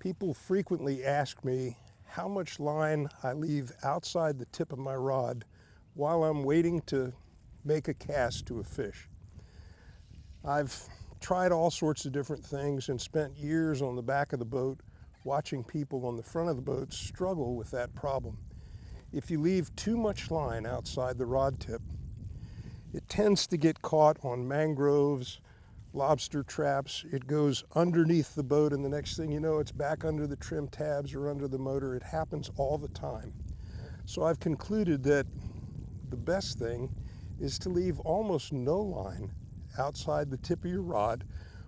People frequently ask me how much line I leave outside the tip of my rod while I'm waiting to make a cast to a fish. I've tried all sorts of different things and spent years on the back of the boat watching people on the front of the boat struggle with that problem. If you leave too much line outside the rod tip, it tends to get caught on mangroves, lobster traps. It goes underneath the boat, and the next thing you know, it's back under the trim tabs or under the motor. It happens all the time. So I've concluded that the best thing is to leave almost no line outside the tip of your rod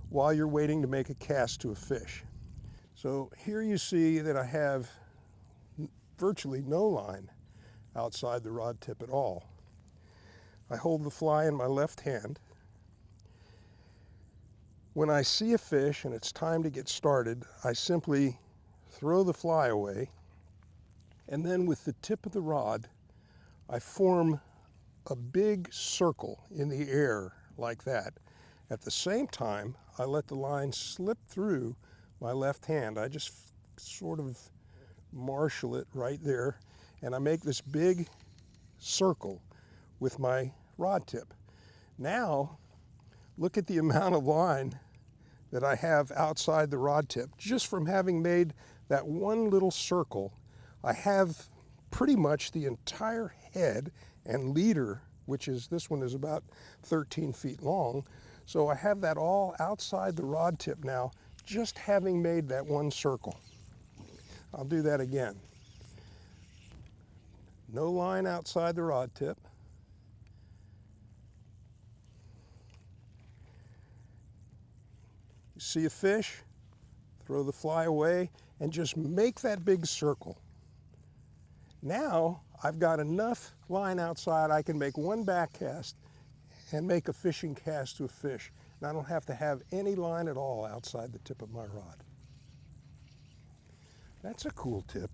while you're waiting to make a cast to a fish. So here you see that I have virtually no line outside the rod tip at all. I hold the fly in my left hand. When I see a fish and it's time to get started, I simply throw the fly away, and then with the tip of the rod, I form a big circle in the air like that. At the same time, I let the line slip through my left hand. I just sort of marshal it right there, and I make this big circle with my rod tip. Now, look at the amount of line that I have outside the rod tip. Just from having made that one little circle, I have pretty much the entire head and leader, which is, this one is about 13 feet long. So I have that all outside the rod tip now, just having made that one circle. I'll do that again. No line outside the rod tip. You see a fish, throw the fly away, and just make that big circle. Now I've got enough line outside, I can make one back cast and make a fishing cast to a fish. And I don't have to have any line at all outside the tip of my rod. That's a cool tip.